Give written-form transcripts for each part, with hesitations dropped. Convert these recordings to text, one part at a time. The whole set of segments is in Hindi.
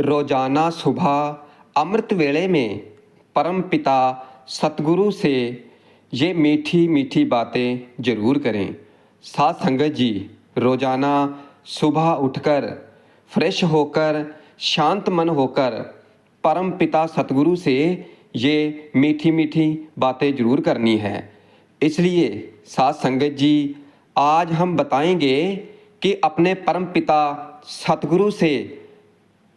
रोजाना सुबह अमृत वेले में परम पिता सतगुरु से ये मीठी मीठी बातें ज़रूर करें। साथ संगत जी, रोज़ाना सुबह उठकर फ्रेश होकर शांत मन होकर परम पिता सतगुरु से ये मीठी मीठी बातें ज़रूर करनी है। इसलिए साथ संगत जी, आज हम बताएंगे कि अपने परम पिता सतगुरु से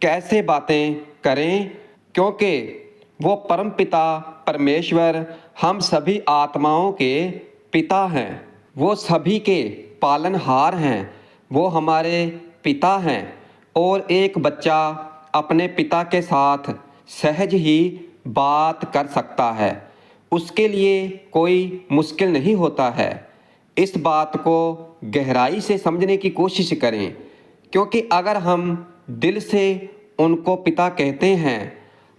कैसे बातें करें, क्योंकि वो परम पिता परमेश्वर हम सभी आत्माओं के पिता हैं। वो सभी के पालनहार हैं। वो हमारे पिता हैं और एक बच्चा अपने पिता के साथ सहज ही बात कर सकता है। उसके लिए कोई मुश्किल नहीं होता है। इस बात को गहराई से समझने की कोशिश करें, क्योंकि अगर हम दिल से उनको पिता कहते हैं,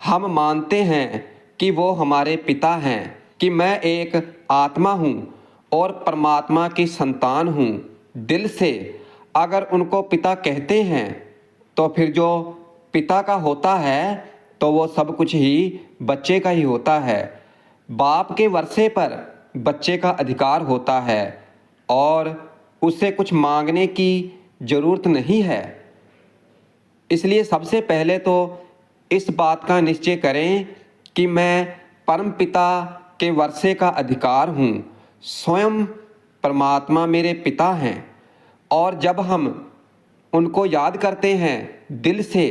हम मानते हैं कि वो हमारे पिता हैं, कि मैं एक आत्मा हूँ और परमात्मा की संतान हूँ। दिल से अगर उनको पिता कहते हैं तो फिर जो पिता का होता है तो वो सब कुछ ही बच्चे का ही होता है। बाप के वर्षे पर बच्चे का अधिकार होता है और उससे कुछ मांगने की ज़रूरत नहीं है। इसलिए सबसे पहले तो इस बात का निश्चय करें कि मैं परम पिता के वर्षे का अधिकार हूँ। स्वयं परमात्मा मेरे पिता हैं। और जब हम उनको याद करते हैं, दिल से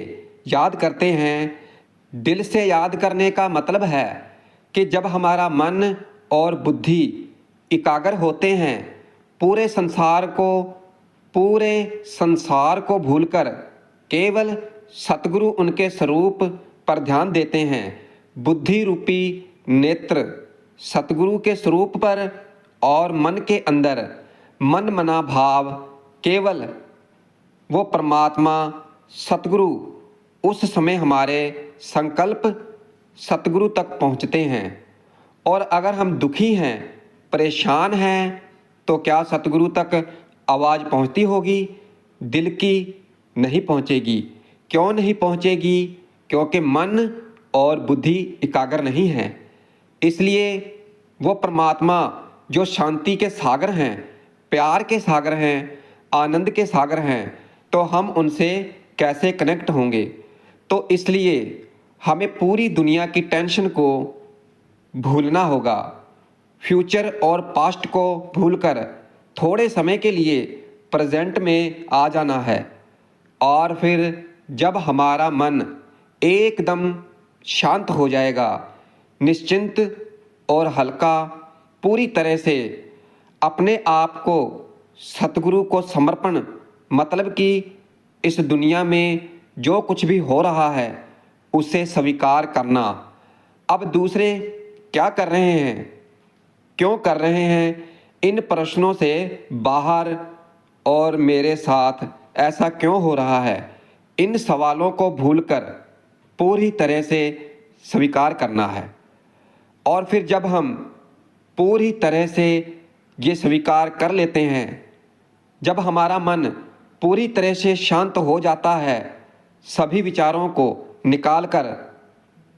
याद करते हैं, दिल से याद करने का मतलब है कि जब हमारा मन और बुद्धि एकाग्र होते हैं, पूरे संसार को भूलकर केवल सतगुरु उनके स्वरूप पर ध्यान देते हैं। बुद्धि रूपी नेत्र सतगुरु के स्वरूप पर और मन के अंदर मन मना भाव केवल वो परमात्मा सतगुरु, उस समय हमारे संकल्प सतगुरु तक पहुंचते हैं। और अगर हम दुखी हैं, परेशान हैं, तो क्या सतगुरु तक आवाज़ पहुंचती होगी? दिल की नहीं पहुंचेगी। क्यों नहीं पहुंचेगी? क्योंकि मन और बुद्धि एकाग्र नहीं है। इसलिए वो परमात्मा जो शांति के सागर हैं, प्यार के सागर हैं, आनंद के सागर हैं, तो हम उनसे कैसे कनेक्ट होंगे? तो इसलिए हमें पूरी दुनिया की टेंशन को भूलना होगा। फ्यूचर और पास्ट को भूलकर थोड़े समय के लिए प्रेजेंट में आ जाना है। और फिर जब हमारा मन एकदम शांत हो जाएगा, निश्चिंत और हल्का, पूरी तरह से अपने आप को सतगुरु को समर्पण, मतलब कि इस दुनिया में जो कुछ भी हो रहा है उसे स्वीकार करना। अब दूसरे क्या कर रहे हैं, क्यों कर रहे हैं, इन प्रश्नों से बाहर और मेरे साथ ऐसा क्यों हो रहा है, इन सवालों को भूलकर पूरी तरह से स्वीकार करना है। और फिर जब हम पूरी तरह से ये स्वीकार कर लेते हैं, जब हमारा मन पूरी तरह से शांत हो जाता है सभी विचारों को निकाल कर,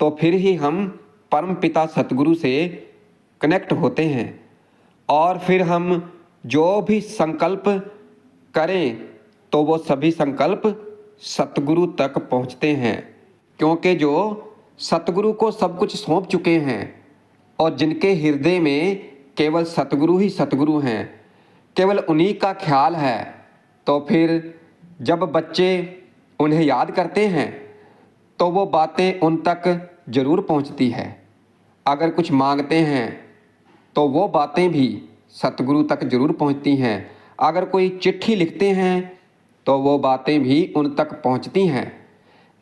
तो फिर ही हम परम पिता सतगुरु से कनेक्ट होते हैं। और फिर हम जो भी संकल्प करें तो वो सभी संकल्प सतगुरु तक पहुंचते हैं, क्योंकि जो सतगुरु को सब कुछ सौंप चुके हैं और जिनके हृदय में केवल सतगुरु ही सतगुरु हैं, केवल उन्हीं का ख्याल है, तो फिर जब बच्चे उन्हें याद करते हैं तो वो बातें उन तक ज़रूर पहुंचती है। अगर कुछ मांगते हैं तो वो बातें भी सतगुरु तक ज़रूर पहुंचती हैं। अगर कोई चिट्ठी लिखते हैं तो वो बातें भी उन तक पहुंचती हैं।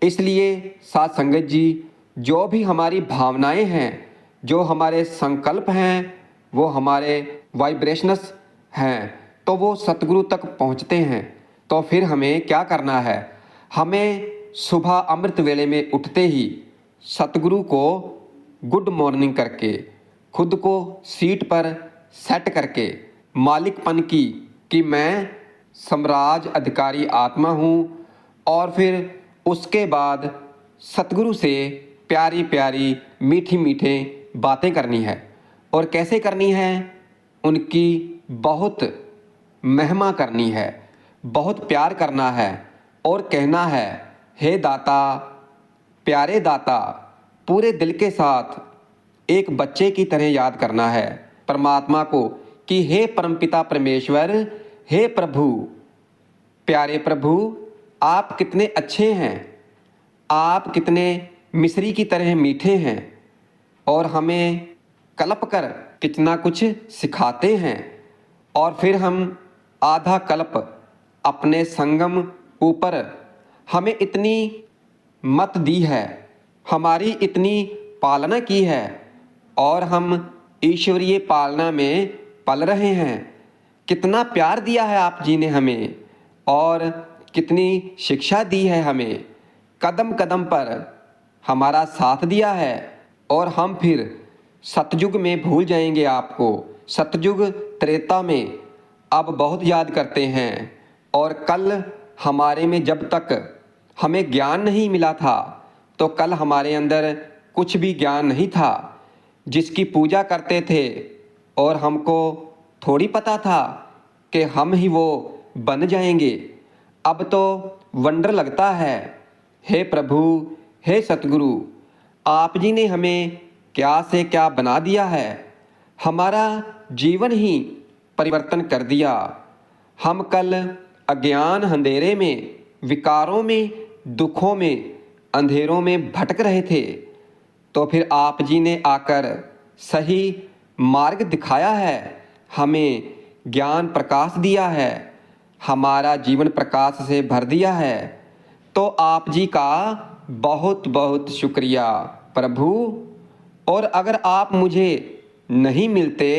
इसलिए साथ संगत जी, जो भी हमारी भावनाएं हैं, जो हमारे संकल्प हैं, वो हमारे वाइब्रेशंस हैं, तो वो सतगुरु तक पहुंचते हैं। तो फिर हमें क्या करना है? हमें सुबह अमृत वेले में उठते ही सतगुरु को गुड मॉर्निंग करके, खुद को सीट पर सेट करके, मालिकपन की कि मैं सम्राज अधिकारी आत्मा हूँ, और फिर उसके बाद सतगुरु से प्यारी प्यारी मीठी मीठे बातें करनी है। और कैसे करनी है? उनकी बहुत महिमा करनी है, बहुत प्यार करना है और कहना है, हे दाता, प्यारे दाता, पूरे दिल के साथ एक बच्चे की तरह याद करना है परमात्मा को कि हे परमपिता परमेश्वर, हे प्रभु, प्यारे प्रभु, आप कितने अच्छे हैं, आप कितने मिश्री की तरह मीठे हैं और हमें कल्प कर कितना कुछ सिखाते हैं। और फिर हम आधा कल्प अपने संगम ऊपर हमें इतनी मत दी है, हमारी इतनी पालना की है और हम ईश्वरीय पालना में पल रहे हैं। कितना प्यार दिया है आप जी ने हमें और कितनी शिक्षा दी है हमें, कदम कदम पर हमारा साथ दिया है। और हम फिर सतयुग में भूल जाएंगे आपको, सतयुग त्रेता में अब बहुत याद करते हैं। और कल हमारे में जब तक हमें ज्ञान नहीं मिला था तो कल हमारे अंदर कुछ भी ज्ञान नहीं था। जिसकी पूजा करते थे और हमको थोड़ी पता था कि हम ही वो बन जाएंगे। अब तो वंडर लगता है। हे प्रभु, हे सतगुरु, आप जी ने हमें क्या से क्या बना दिया है, हमारा जीवन ही परिवर्तन कर दिया। हम कल अज्ञान अंधेरे में, विकारों में, दुखों में, अंधेरों में भटक रहे थे, तो फिर आप जी ने आकर सही मार्ग दिखाया है, हमें ज्ञान प्रकाश दिया है, हमारा जीवन प्रकाश से भर दिया है। तो आप जी का बहुत बहुत शुक्रिया प्रभु। और अगर आप मुझे नहीं मिलते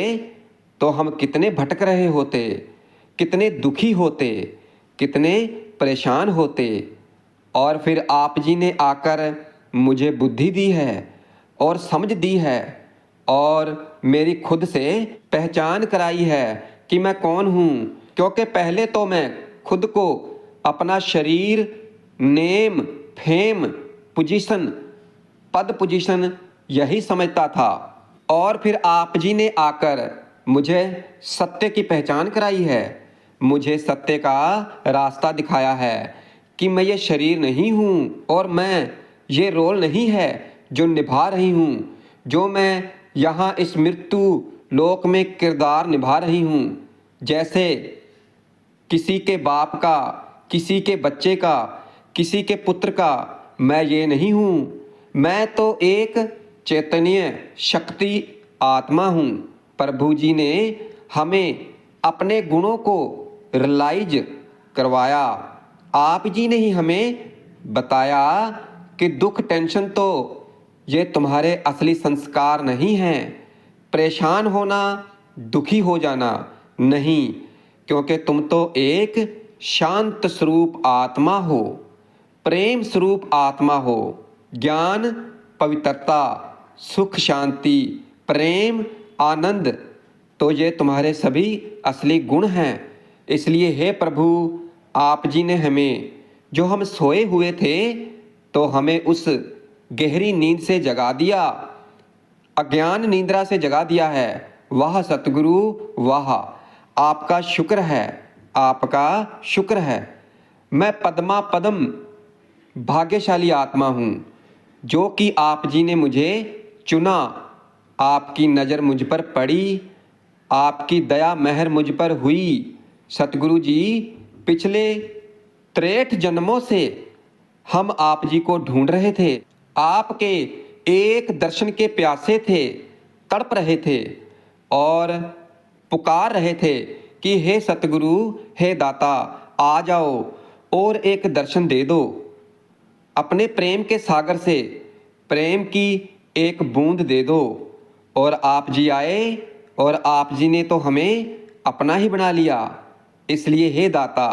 तो हम कितने भटक रहे होते, कितने दुखी होते, कितने परेशान होते। और फिर आप जी ने आकर मुझे बुद्धि दी है और समझ दी है और मेरी खुद से पहचान कराई है कि मैं कौन हूँ। क्योंकि पहले तो मैं खुद को अपना शरीर, नेम, फेम, पोजीशन, पद पोजीशन यही समझता था। और फिर आप जी ने आकर मुझे सत्य की पहचान कराई है, मुझे सत्य का रास्ता दिखाया है कि मैं ये शरीर नहीं हूँ और मैं ये रोल नहीं है जो निभा रही हूँ, जो मैं यहाँ इस मृत्यु लोक में किरदार निभा रही हूँ। जैसे किसी के बाप का, किसी के बच्चे का, किसी के पुत्र का मैं ये नहीं हूँ। मैं तो एक चैतन्य शक्ति आत्मा हूँ। प्रभु जी ने हमें अपने गुणों को रियलाइज करवाया। आप जी ने ही हमें बताया कि दुख, टेंशन तो ये तुम्हारे असली संस्कार नहीं हैं। परेशान होना, दुखी हो जाना नहीं, क्योंकि तुम तो एक शांत स्वरूप आत्मा हो, प्रेम स्वरूप आत्मा हो। ज्ञान, पवित्रता, सुख, शांति, प्रेम, आनंद, तो ये तुम्हारे सभी असली गुण हैं। इसलिए हे प्रभु, आप जी ने हमें, जो हम सोए हुए थे, तो हमें उस गहरी नींद से जगा दिया, अज्ञान निद्रा से जगा दिया है। वाह सतगुरु वाह, आपका शुक्र है, आपका शुक्र है। मैं पद्मा पद्म भाग्यशाली आत्मा हूँ जो कि आप जी ने मुझे चुना। आपकी नज़र मुझ पर पड़ी, आपकी दया मेहर मुझ पर हुई। सतगुरु जी, पिछले 63 जन्मों से हम आप जी को ढूंढ रहे थे, आपके एक दर्शन के प्यासे थे, तड़प रहे थे और पुकार रहे थे कि हे सतगुरु, हे दाता, आ जाओ और एक दर्शन दे दो। अपने प्रेम के सागर से प्रेम की एक बूंद दे दो। और आप जी आए और आप जी ने तो हमें अपना ही बना लिया। इसलिए हे दाता,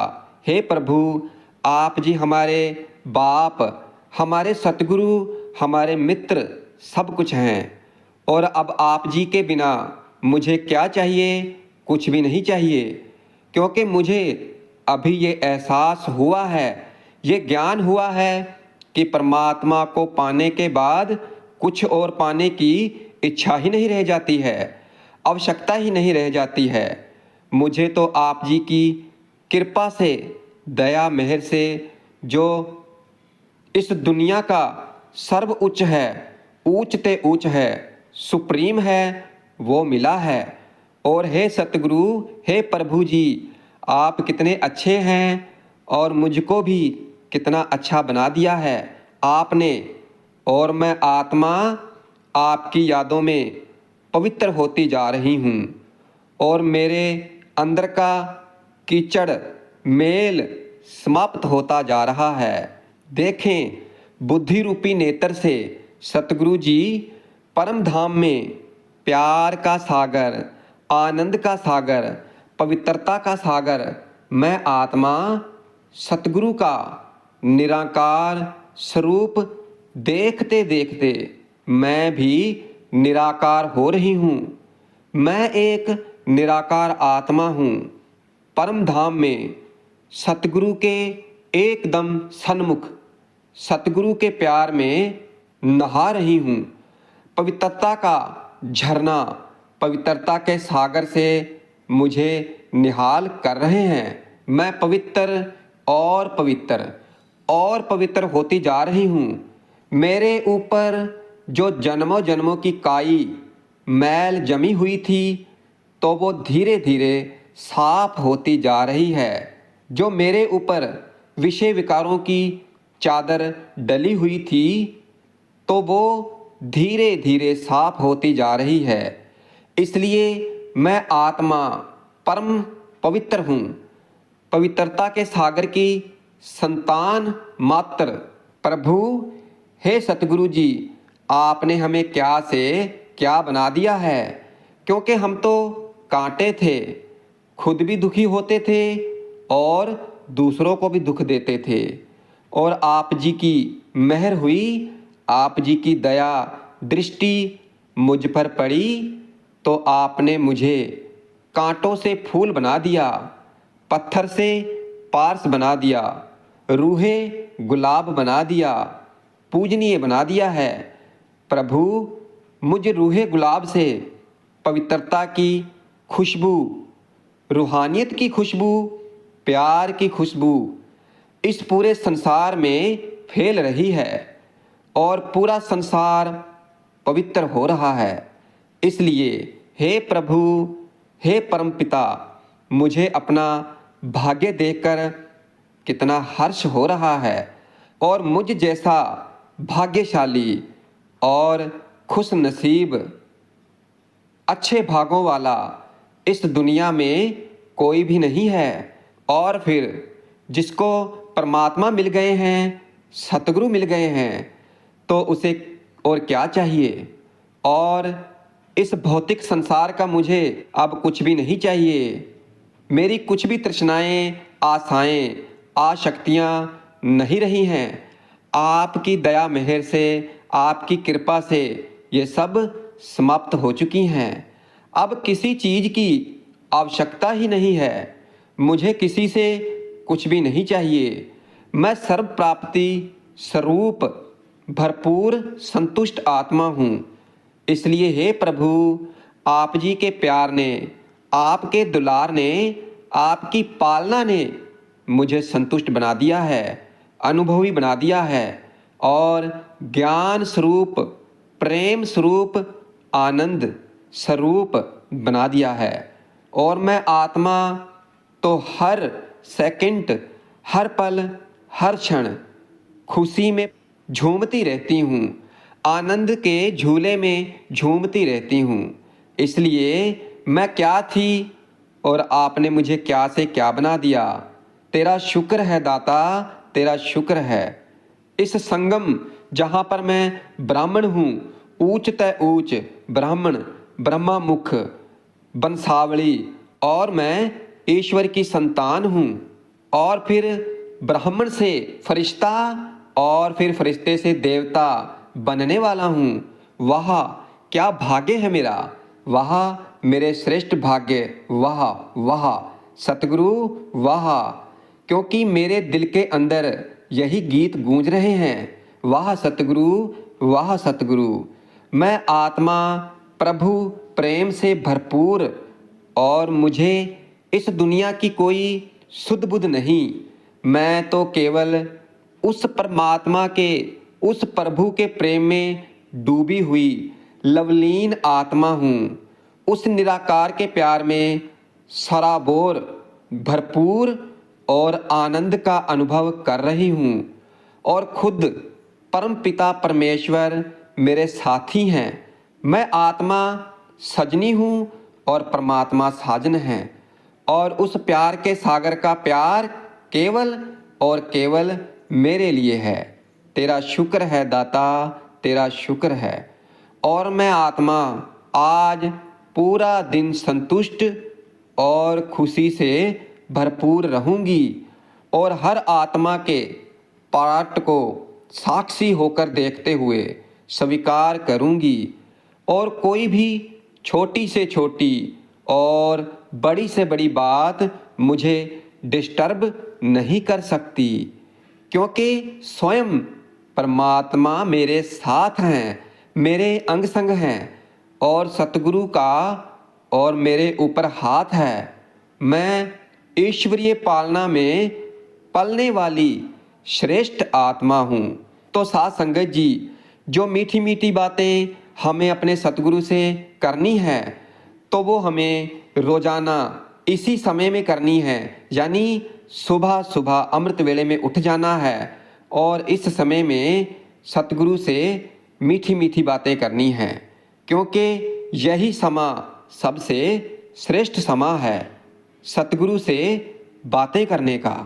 हे प्रभु, आप जी हमारे बाप, हमारे सतगुरु, हमारे मित्र सब कुछ हैं। और अब आप जी के बिना मुझे क्या चाहिए? कुछ भी नहीं चाहिए, क्योंकि मुझे अभी ये एहसास हुआ है, ये ज्ञान हुआ है कि परमात्मा को पाने के बाद कुछ और पाने की इच्छा ही नहीं रह जाती है, आवश्यकता ही नहीं रह जाती है। मुझे तो आप जी की कृपा से, दया मेहर से, जो इस दुनिया का सर्वोच्च है, ऊंच ते ऊंच है, सुप्रीम है, वो मिला है। और हे सतगुरु, हे प्रभु जी, आप कितने अच्छे हैं और मुझको भी कितना अच्छा बना दिया है आपने। और मैं आत्मा आपकी यादों में पवित्र होती जा रही हूँ और मेरे अंदर का कीचड़ मेल समाप्त होता जा रहा है। देखें, बुद्धि रूपी नेत्र से सतगुरु जी परम धाम में प्यार का सागर, आनंद का सागर, पवित्रता का सागर, मैं आत्मा सतगुरु का निराकार स्वरूप देखते देखते मैं भी निराकार हो रही हूँ। मैं एक निराकार आत्मा हूँ, परम धाम में सतगुरु के एकदम सन्मुख सतगुरु के प्यार में नहा रही हूँ। पवित्रता का झरना, पवित्रता के सागर से मुझे निहाल कर रहे हैं। मैं पवित्र और पवित्र और पवित्र होती जा रही हूँ। मेरे ऊपर जो जन्मों जन्मों की काई मैल जमी हुई थी, तो वो धीरे धीरे साफ होती जा रही है। जो मेरे ऊपर विषय विकारों की चादर डली हुई थी, तो वो धीरे धीरे साफ होती जा रही है। इसलिए मैं आत्मा परम पवित्र हूँ, पवित्रता के सागर की संतान मात्र। प्रभु, हे सतगुरु जी, आपने हमें क्या से क्या बना दिया है। क्योंकि हम तो कांटे थे, खुद भी दुखी होते थे और दूसरों को भी दुख देते थे। और आप जी की मेहर हुई, आप जी की दया दृष्टि मुझ पर पड़ी, तो आपने मुझे कांटों से फूल बना दिया, पत्थर से पारस बना दिया, रूहे गुलाब बना दिया, पूजनीय बना दिया है। प्रभु, मुझ रूहे गुलाब से पवित्रता की खुशबू, रूहानियत की खुशबू, प्यार की खुशबू इस पूरे संसार में फैल रही है और पूरा संसार पवित्र हो रहा है। इसलिए हे प्रभु, हे परमपिता, मुझे अपना भाग्य देखकर कितना हर्ष हो रहा है। और मुझ जैसा भाग्यशाली और खुश नसीब, अच्छे भागों वाला इस दुनिया में कोई भी नहीं है। और फिर जिसको परमात्मा मिल गए हैं, सतगुरु मिल गए हैं, तो उसे और क्या चाहिए। और इस भौतिक संसार का मुझे अब कुछ भी नहीं चाहिए। मेरी कुछ भी तृष्णाएं, आशाएं, आशक्तियाँ नहीं रही हैं। आपकी दया मेहर से, आपकी कृपा से ये सब समाप्त हो चुकी हैं। अब किसी चीज़ की आवश्यकता ही नहीं है। मुझे किसी से कुछ भी नहीं चाहिए। मैं सर्व प्राप्ति स्वरूप भरपूर संतुष्ट आत्मा हूँ। इसलिए हे प्रभु, आप जी के प्यार ने, आपके दुलार ने, आपकी पालना ने मुझे संतुष्ट बना दिया है, अनुभवी बना दिया है और ज्ञान स्वरूप, प्रेम स्वरूप, आनंद स्वरूप बना दिया है। और मैं आत्मा तो हर सेकंड, हर पल, हर क्षण खुशी में झूमती रहती हूँ, आनंद के झूले में झूमती रहती हूँ। इसलिए मैं क्या थी और आपने मुझे क्या से क्या बना दिया। तेरा शुक्र है दाता, तेरा शुक्र है। इस संगम जहाँ पर मैं ब्राह्मण हूँ, ऊंच तय ऊंच ब्राह्मण, ब्रह्मा मुख, बंसावली, और मैं ईश्वर की संतान हूँ। और फिर ब्राह्मण से फरिश्ता और फिर फरिश्ते से देवता बनने वाला हूँ। वाह क्या भाग्य है मेरा, वाह मेरे श्रेष्ठ भाग्य, वाह वाह सतगुरु, वाह। क्योंकि मेरे दिल के अंदर यही गीत गूंज रहे हैं। वाह सतगुरु, वाह सतगुरु। मैं आत्मा प्रभु प्रेम से भरपूर और मुझे इस दुनिया की कोई सुध बुध नहीं। मैं तो केवल उस परमात्मा के, उस प्रभु के प्रेम में डूबी हुई लवलीन आत्मा हूँ। उस निराकार के प्यार में सराबोर, भरपूर और आनंद का अनुभव कर रही हूँ और खुद परम पिता परमेश्वर मेरे साथी हैं। मैं आत्मा सजनी हूँ और परमात्मा साजन है और उस प्यार के सागर का प्यार केवल और केवल मेरे लिए है। तेरा शुक्र है दाता, तेरा शुक्र है। और मैं आत्मा आज पूरा दिन संतुष्ट और खुशी से भरपूर रहूंगी और हर आत्मा के पाठ को साक्षी होकर देखते हुए स्वीकार करूंगी और कोई भी छोटी से छोटी और बड़ी से बड़ी बात मुझे डिस्टर्ब नहीं कर सकती, क्योंकि स्वयं परमात्मा मेरे साथ हैं, मेरे अंग संग हैं और सतगुरु का और मेरे ऊपर हाथ है। मैं ईश्वरीय पालना में पलने वाली श्रेष्ठ आत्मा हूँ। तो साथ संगत जी, जो मीठी मीठी बातें हमें अपने सतगुरु से करनी है तो वो हमें रोजाना इसी समय में करनी है, यानी सुबह सुबह अमृत वेले में उठ जाना है और इस समय में सतगुरु से मीठी मीठी बातें करनी हैं, क्योंकि यही समा सबसे श्रेष्ठ समा है सतगुरु से बातें करने का।